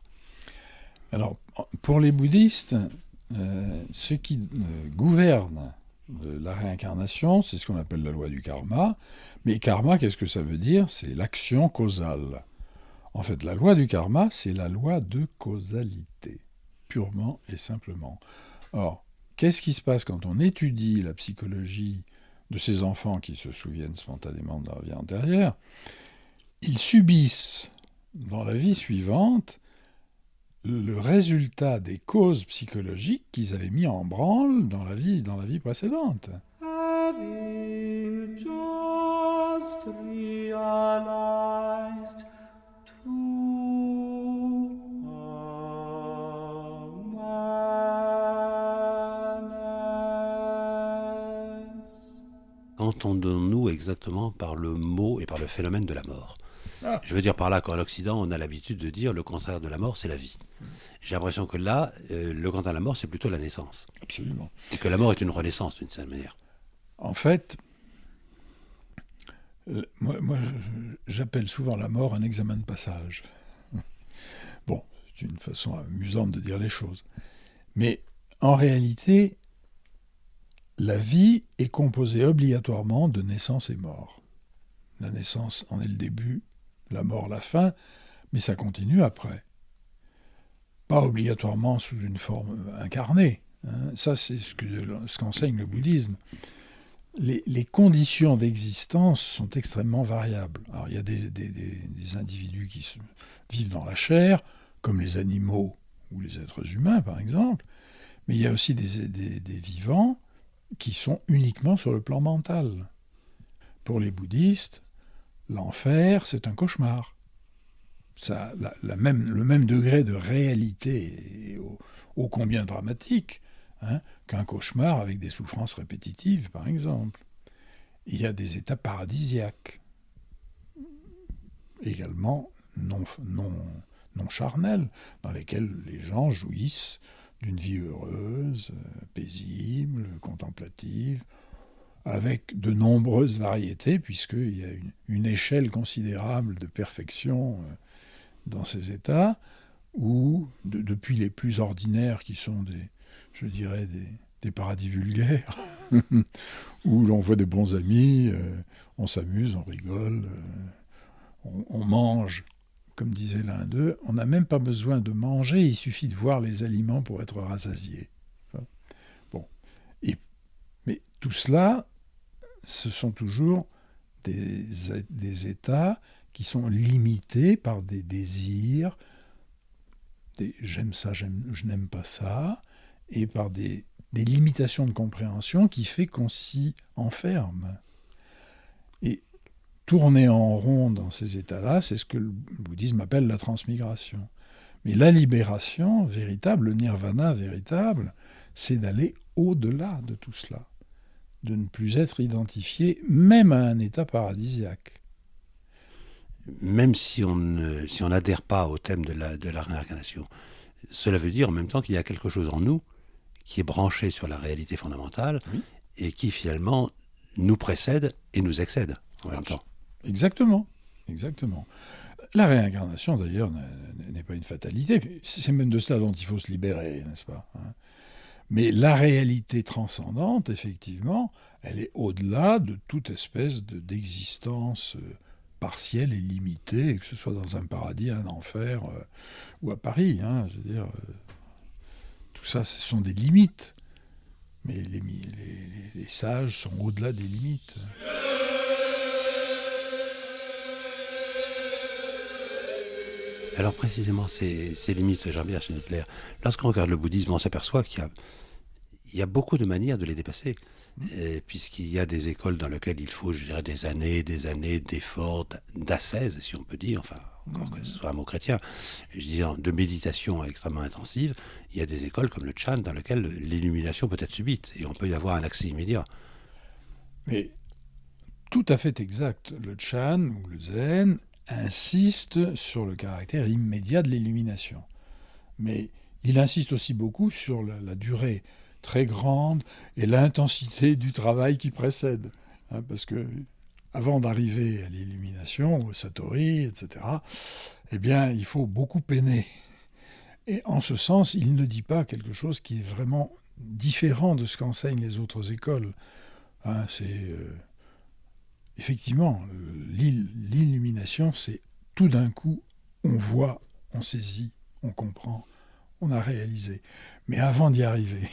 D: Alors, pour les bouddhistes, ce qui gouverne la réincarnation, c'est ce qu'on appelle la loi du karma. Mais karma, qu'est-ce que ça veut dire? C'est l'action causale. En fait, la loi du karma, c'est la loi de causalité, purement et simplement. Or, qu'est-ce qui se passe quand on étudie la psychologie de ces enfants qui se souviennent spontanément de leur vie antérieure? Ils subissent, dans la vie suivante, le résultat des causes psychologiques qu'ils avaient mis en branle dans la vie précédente.
F: Having just realized to awareness.
C: Qu'entendons-nous exactement par le mot et par le phénomène de la mort? Je veux dire par là qu'en Occident, on a l'habitude de dire le contraire de la mort, c'est la vie. J'ai l'impression que là, le contraire de la mort, c'est plutôt la naissance.
D: Absolument.
C: Et que la mort est une renaissance, d'une certaine manière.
D: En fait, moi, j'appelle souvent la mort un examen de passage. Bon, c'est une façon amusante de dire les choses. Mais en réalité, la vie est composée obligatoirement de naissance et mort. La naissance en est le début, la mort la fin, mais ça continue après. Pas obligatoirement sous une forme incarnée. Ça, c'est ce qu'enseigne le bouddhisme. Les conditions d'existence sont extrêmement variables. Alors, il y a des individus qui vivent dans la chair, comme les animaux ou les êtres humains, par exemple, mais il y a aussi des vivants qui sont uniquement sur le plan mental. Pour les bouddhistes, l'enfer, c'est un cauchemar. Ça, le même degré de réalité ô combien dramatique qu'un cauchemar avec des souffrances répétitives, par exemple. Il y a des états paradisiaques, également non charnels, dans lesquels les gens jouissent d'une vie heureuse, paisible, contemplative, avec de nombreuses variétés, puisqu'il y a une échelle considérable de perfection dans ces états, où, depuis les plus ordinaires, qui sont des paradis vulgaires, où l'on voit des bons amis, on s'amuse, on rigole, on mange, comme disait l'un d'eux, on n'a même pas besoin de manger, il suffit de voir les aliments pour être rassasié. Bon. Mais tout cela, ce sont toujours des états qui sont limités par des désirs, j'aime ça, je n'aime pas ça, et par des limitations de compréhension qui fait qu'on s'y enferme. Et tourner en rond dans ces états-là, c'est ce que le bouddhisme appelle la transmigration. Mais la libération véritable, le nirvana véritable, c'est d'aller au-delà de tout cela, de ne plus être identifié même à un état paradisiaque.
C: Même si on n'adhère pas au thème de la réincarnation, cela veut dire en même temps qu'il y a quelque chose en nous qui est branché sur la réalité fondamentale, oui, et qui finalement nous précède et nous excède en même temps.
D: Exactement. La réincarnation, d'ailleurs, n'est pas une fatalité. C'est même de cela dont il faut se libérer, n'est-ce pas ? Mais la réalité transcendante, effectivement, elle est au-delà de toute espèce d'existence partielle et limitée, que ce soit dans un paradis, un enfer ou à Paris. Je veux dire, tout ça, ce sont des limites. Mais les sages sont au-delà des limites.
C: Alors précisément, ces limites, Jean-Pierre Schnetzler, lorsqu'on regarde le bouddhisme, on s'aperçoit qu'il y a beaucoup de manières de les dépasser, puisqu'il y a des écoles dans lesquelles il faut, je dirais, des années d'efforts, d'ascèse, si on peut dire, enfin, encore que ce soit un mot chrétien, je dis de méditation extrêmement intensive. Il y a des écoles comme le Chan dans lesquelles l'illumination peut être subite, et on peut y avoir un accès immédiat.
D: Mais tout à fait exact. Le Chan ou le Zen insiste sur le caractère immédiat de l'illumination. Mais il insiste aussi beaucoup sur la durée très grande et l'intensité du travail qui précède. parce que avant d'arriver à l'illumination, au Satori, etc., eh bien, il faut beaucoup peiner. Et en ce sens, il ne dit pas quelque chose qui est vraiment différent de ce qu'enseignent les autres écoles. Effectivement, l'illumination, c'est tout d'un coup, on voit, on saisit, on comprend, on a réalisé. Mais avant d'y arriver,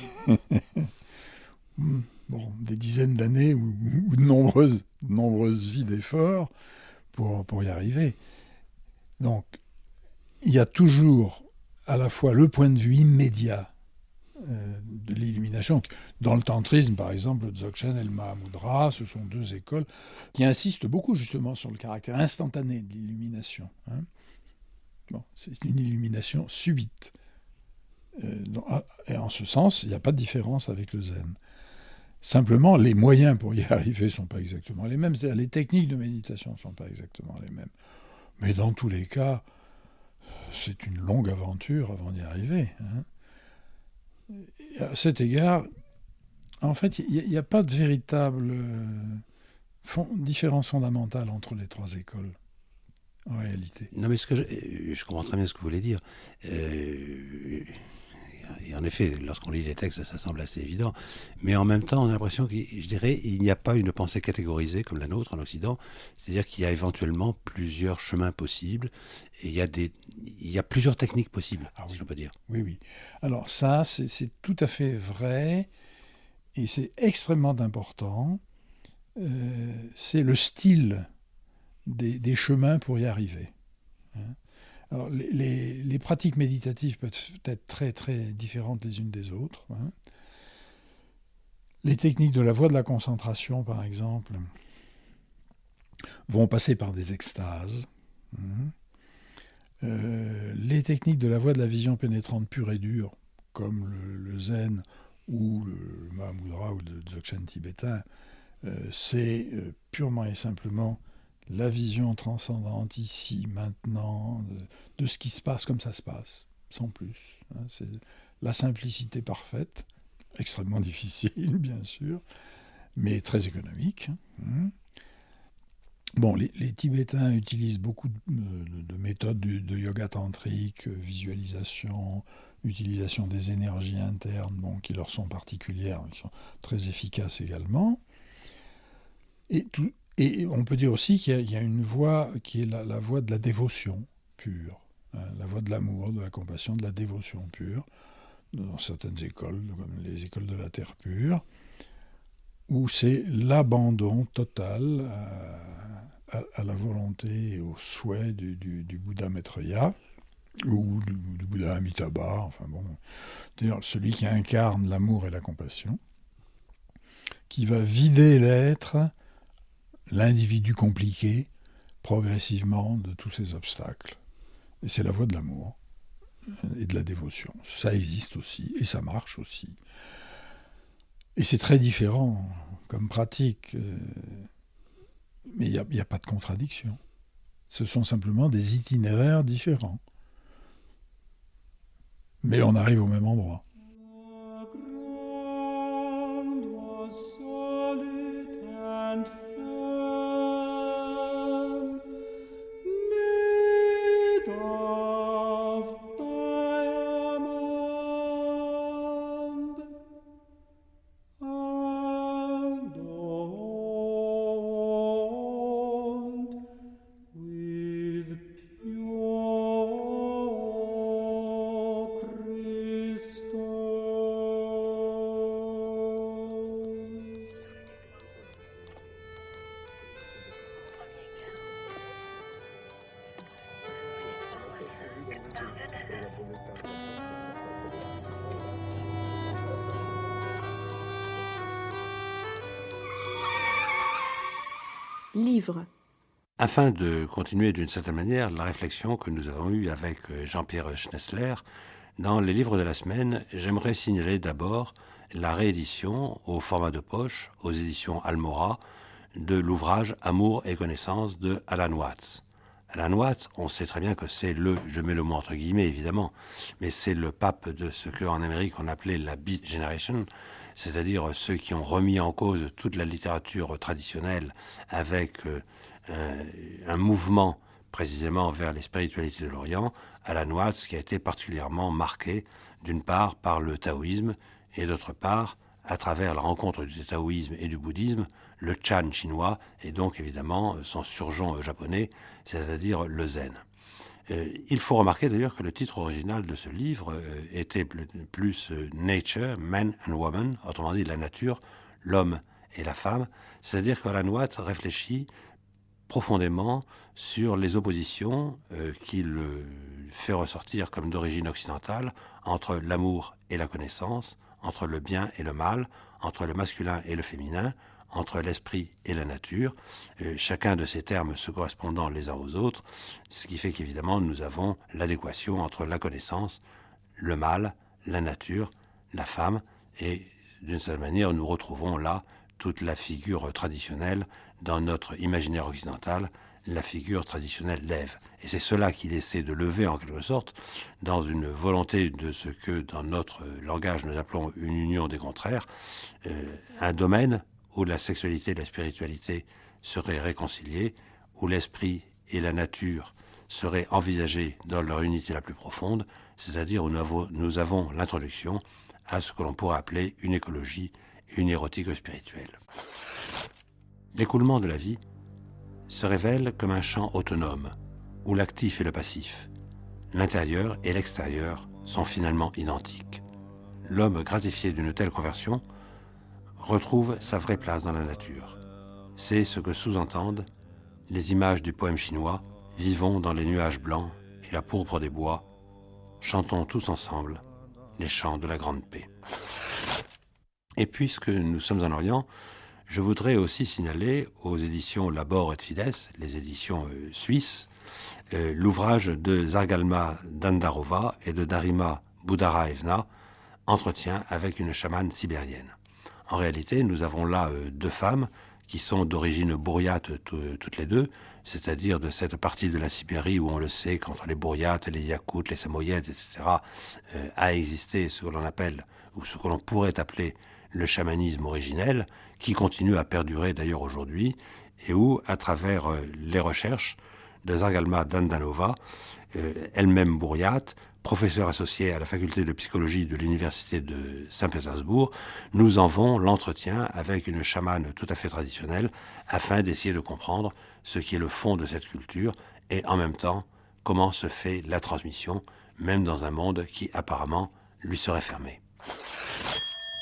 D: des dizaines d'années ou de nombreuses vies d'efforts pour y arriver. Donc, il y a toujours à la fois le point de vue immédiat de l'illumination. Dans le tantrisme, par exemple, le Dzogchen et le Mahamudra, ce sont deux écoles qui insistent beaucoup justement sur le caractère instantané de l'illumination. C'est une illumination subite. Et en ce sens, il n'y a pas de différence avec le zen. Simplement, les moyens pour y arriver ne sont pas exactement les mêmes. C'est-à-dire, les techniques de méditation ne sont pas exactement les mêmes. Mais dans tous les cas, c'est une longue aventure avant d'y arriver. Et à cet égard, en fait, il n'y a pas de véritable différence fondamentale entre les trois écoles, en réalité.
C: Non, mais je comprends très bien ce que vous voulez dire. Et en effet, lorsqu'on lit les textes, ça semble assez évident. Mais en même temps, on a l'impression qu'il n'y a pas une pensée catégorisée comme la nôtre en Occident. C'est-à-dire qu'il y a éventuellement plusieurs chemins possibles. Et il y a plusieurs techniques possibles, si on peut dire.
D: Oui. Alors ça, c'est tout à fait vrai. Et c'est extrêmement important. C'est le style des chemins pour y arriver. Alors, les pratiques méditatives peuvent être très, très différentes les unes des autres. Les techniques de la voie de la concentration, par exemple, vont passer par des extases. Les techniques de la voie de la vision pénétrante pure et dure, comme le zen ou le Mahamudra ou le Dzogchen tibétain, c'est purement et simplement la vision transcendante ici, maintenant, de ce qui se passe comme ça se passe, sans plus. C'est la simplicité parfaite, extrêmement difficile, bien sûr, mais très économique. Bon, les Tibétains utilisent beaucoup de méthodes de yoga tantrique, visualisation, utilisation des énergies internes, qui leur sont particulières, qui sont très efficaces également. Et on peut dire aussi qu'il y a une voie qui est la voie de la dévotion pure, la voie de l'amour, de la compassion, de la dévotion pure, dans certaines écoles, comme les écoles de la terre pure, où c'est l'abandon total à la volonté et au souhait du Bouddha Maitreya, ou du Bouddha Amitabha, c'est-à-dire celui qui incarne l'amour et la compassion, qui va vider l'être, l'individu compliqué, progressivement de tous ces obstacles. Et c'est la voie de l'amour et de la dévotion. Ça existe aussi, et ça marche aussi. Et c'est très différent comme pratique, mais il n'y a pas de contradiction. Ce sont simplement des itinéraires différents. Mais on arrive au même endroit.
A: Livre.
C: Afin de continuer d'une certaine manière la réflexion que nous avons eue avec Jean-Pierre Schnetzler, dans les livres de la semaine, j'aimerais signaler d'abord la réédition au format de poche, aux éditions Almora, de l'ouvrage Amour et connaissance de Alan Watts. Alan Watts, on sait très bien que c'est je mets le mot entre guillemets évidemment, mais c'est le pape de ce qu'en Amérique on appelait la Beat Generation, c'est-à-dire ceux qui ont remis en cause toute la littérature traditionnelle avec un mouvement précisément vers les spiritualités de l'Orient, Alan Watts qui a été particulièrement marqué d'une part par le taoïsme et d'autre part à travers la rencontre du taoïsme et du bouddhisme, le Chan chinois et donc évidemment son surgeon japonais, c'est-à-dire le zen. Il faut remarquer d'ailleurs que le titre original de ce livre était plus Nature, Man and Woman, autrement dit la nature, l'homme et la femme, c'est-à-dire qu'Alan Watts réfléchit profondément sur les oppositions qu'il fait ressortir comme d'origine occidentale entre l'amour et la connaissance, entre le bien et le mal, entre le masculin et le féminin, entre l'esprit et la nature, chacun de ces termes se correspondant les uns aux autres, ce qui fait qu'évidemment nous avons l'adéquation entre la connaissance, le mal, la nature, la femme, et d'une certaine manière nous retrouvons là toute la figure traditionnelle dans notre imaginaire occidental, la figure traditionnelle d'Ève. Et c'est cela qu'il essaie de lever en quelque sorte dans une volonté de ce que dans notre langage nous appelons une union des contraires, un domaine où la sexualité et la spiritualité seraient réconciliées, où l'esprit et la nature seraient envisagés dans leur unité la plus profonde, c'est-à-dire où nous avons l'introduction à ce que l'on pourrait appeler une écologie et une érotique spirituelle. L'écoulement de la vie se révèle comme un champ autonome, où l'actif et le passif, l'intérieur et l'extérieur sont finalement identiques. L'homme gratifié d'une telle conversion retrouve sa vraie place dans la nature. C'est ce que sous-entendent les images du poème chinois « Vivons dans les nuages blancs et la pourpre des bois, chantons tous ensemble les chants de la grande paix ». Et puisque nous sommes en Orient, je voudrais aussi signaler aux éditions Labor et Fides, les éditions suisses, l'ouvrage de Zargalma Dandarova et de Darima Budaraevna, Entretien avec une chamane sibérienne. En réalité, nous avons là deux femmes qui sont d'origine bouriate toutes les deux, c'est-à-dire de cette partie de la Sibérie où on le sait qu'entre les bouriates, les yakoutes, les samoyèdes, etc., a existé ce que l'on appelle, ou ce que l'on pourrait appeler le chamanisme originel, qui continue à perdurer d'ailleurs aujourd'hui, et où, à travers les recherches de Zargalma Dandanova, elle-même bouriate, professeur associé à la faculté de psychologie de l'université de Saint-Pétersbourg, nous en faisons l'entretien avec une chamane tout à fait traditionnelle afin d'essayer de comprendre ce qui est le fond de cette culture et en même temps comment se fait la transmission, même dans un monde qui apparemment lui serait fermé.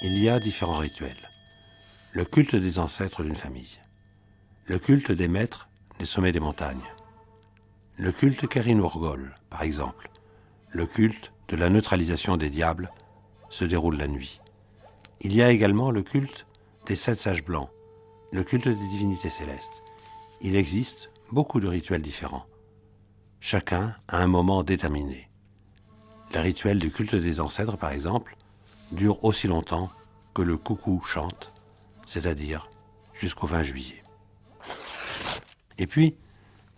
C: Il y a différents rituels. Le culte des ancêtres d'une famille, le culte des maîtres des sommets des montagnes, le culte Kerin-Urgol, par exemple. Le culte de la neutralisation des diables se déroule la nuit. Il y a également le culte des 7 sages blancs, le culte des divinités célestes. Il existe beaucoup de rituels différents, chacun à un moment déterminé. Le rituel du culte des ancêtres, par exemple, dure aussi longtemps que le coucou chante, c'est-à-dire jusqu'au 20 juillet. Et puis,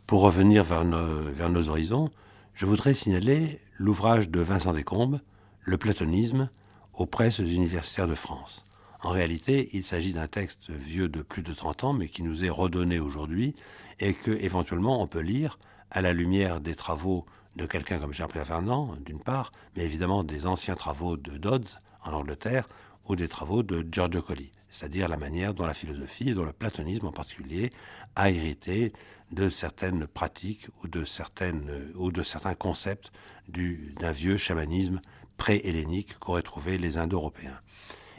C: pour revenir vers nos horizons, je voudrais signaler l'ouvrage de Vincent Descombes, Le platonisme, aux presses universitaires de France. En réalité, il s'agit d'un texte vieux de plus de 30 ans, mais qui nous est redonné aujourd'hui et que, éventuellement, on peut lire à la lumière des travaux de quelqu'un comme Jean-Pierre Vernant, d'une part, mais évidemment des anciens travaux de Dodds en Angleterre ou des travaux de Giorgio Colli, c'est-à-dire la manière dont la philosophie et dont le platonisme en particulier a hérité de certaines pratiques ou de certains concepts d'un vieux chamanisme pré-hellénique qu'auraient trouvé les Indo-Européens.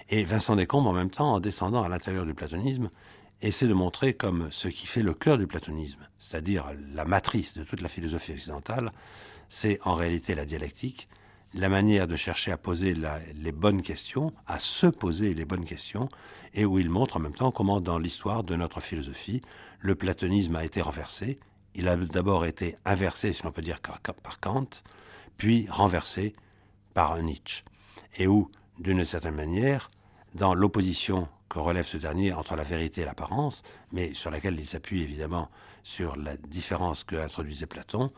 C: Et Vincent Descombes, en même temps, en descendant à l'intérieur du platonisme, essaie de montrer comme ce qui fait le cœur du platonisme, c'est-à-dire la matrice de toute la philosophie occidentale, c'est en réalité la dialectique, la manière de chercher à poser les bonnes questions, à se poser les bonnes questions, et où il montre en même temps comment dans l'histoire de notre philosophie, le platonisme a été renversé. Il a d'abord été inversé, si l'on peut dire, par Kant, puis renversé par Nietzsche. Et où, d'une certaine manière, dans l'opposition que relève ce dernier entre la vérité et l'apparence, mais sur laquelle il s'appuie évidemment sur la différence que introduisait Platon,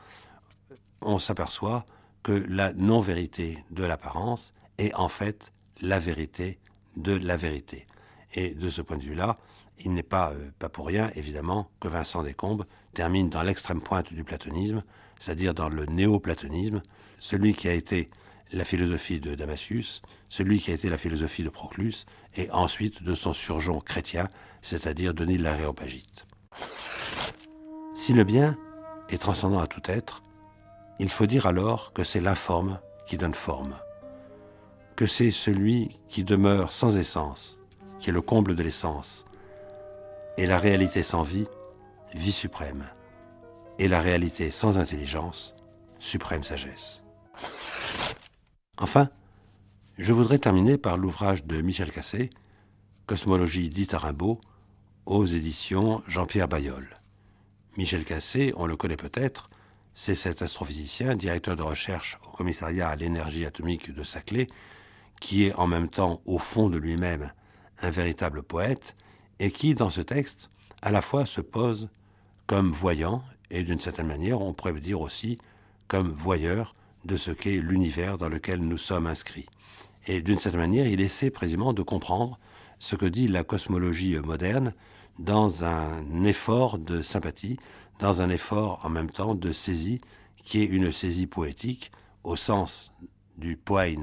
C: on s'aperçoit que la non-vérité de l'apparence est en fait la vérité de la vérité. Et de ce point de vue-là, il n'est pas pour rien, évidemment, que Vincent Descombes termine dans l'extrême pointe du platonisme, c'est-à-dire dans le néo-platonisme, celui qui a été la philosophie de Damasius, celui qui a été la philosophie de Proclus, et ensuite de son surgeon chrétien, c'est-à-dire Denis de l'Aréopagite. Si le bien est transcendant à tout être, il faut dire alors que c'est l'informe qui donne forme, que c'est celui qui demeure sans essence, qui est le comble de l'essence, et la réalité sans vie, vie suprême, et la réalité sans intelligence, suprême sagesse. Enfin, je voudrais terminer par l'ouvrage de Michel Cassé, Cosmologie dite à Rimbaud, aux éditions Jean-Pierre Bailleul. Michel Cassé, on le connaît peut-être, c'est cet astrophysicien, directeur de recherche au commissariat à l'énergie atomique de Saclay, qui est en même temps, au fond de lui-même, un véritable poète, et qui, dans ce texte, à la fois se pose comme voyant, et d'une certaine manière, on pourrait dire aussi comme voyeur de ce qu'est l'univers dans lequel nous sommes inscrits. Et d'une certaine manière, il essaie précisément de comprendre ce que dit la cosmologie moderne dans un effort de sympathie, dans un effort en même temps de saisie, qui est une saisie poétique au sens du poiin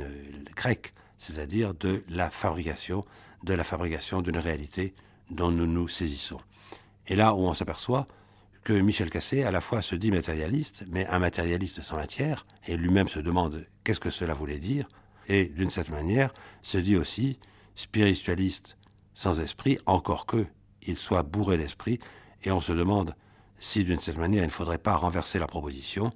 C: grec, c'est-à-dire de la fabrication d'une réalité dont nous nous saisissons. Et là où on s'aperçoit que Michel Cassé, à la fois se dit matérialiste, mais un matérialiste sans matière, et lui-même se demande qu'est-ce que cela voulait dire, et d'une certaine manière se dit aussi spiritualiste sans esprit, encore que il soit bourré d'esprit, et on se demande si d'une certaine manière il ne faudrait pas renverser la proposition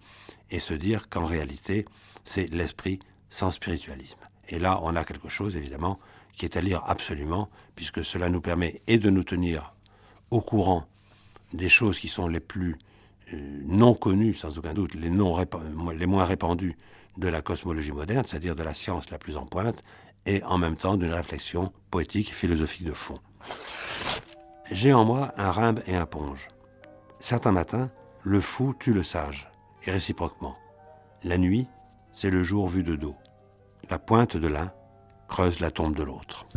C: et se dire qu'en réalité c'est l'esprit sans spiritualisme. Et là on a quelque chose évidemment qui est à lire absolument, puisque cela nous permet et de nous tenir au courant des choses qui sont les plus non connues, sans aucun doute, les moins répandues de la cosmologie moderne, c'est-à-dire de la science la plus en pointe, et en même temps d'une réflexion poétique et philosophique de fond. J'ai en moi un Rimbe et un Ponge. Certains matins, le fou tue le sage, et réciproquement. La nuit, c'est le jour vu de dos. La pointe de l'un creuse la tombe de l'autre.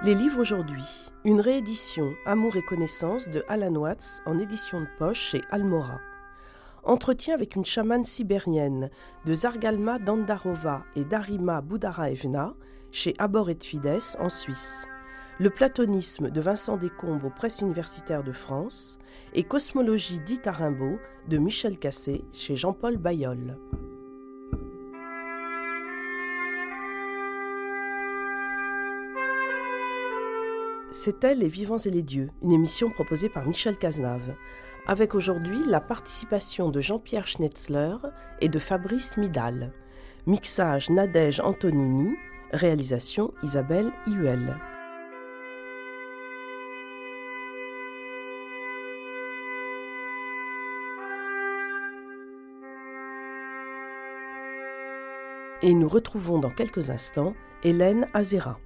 B: Les livres aujourd'hui, une réédition Amour et connaissance de Alan Watts en édition de poche chez Almora. Entretien avec une chamane sibérienne de Zargalma Dandarova et Darima Boudaraevna chez Abor et Fides en Suisse. Le platonisme de Vincent Descombes aux Presses universitaires de France et Cosmologie dite à Rimbaud de Michel Cassé chez Jean-Paul Bailleul. C'était Les Vivants et les Dieux, une émission proposée par Michel Cazenave, avec aujourd'hui la participation de Jean-Pierre Schnetzler et de Fabrice Midal. Mixage Nadège Antonini, réalisation Isabelle Ihuel. Et nous retrouvons dans quelques instants Hélène Azera.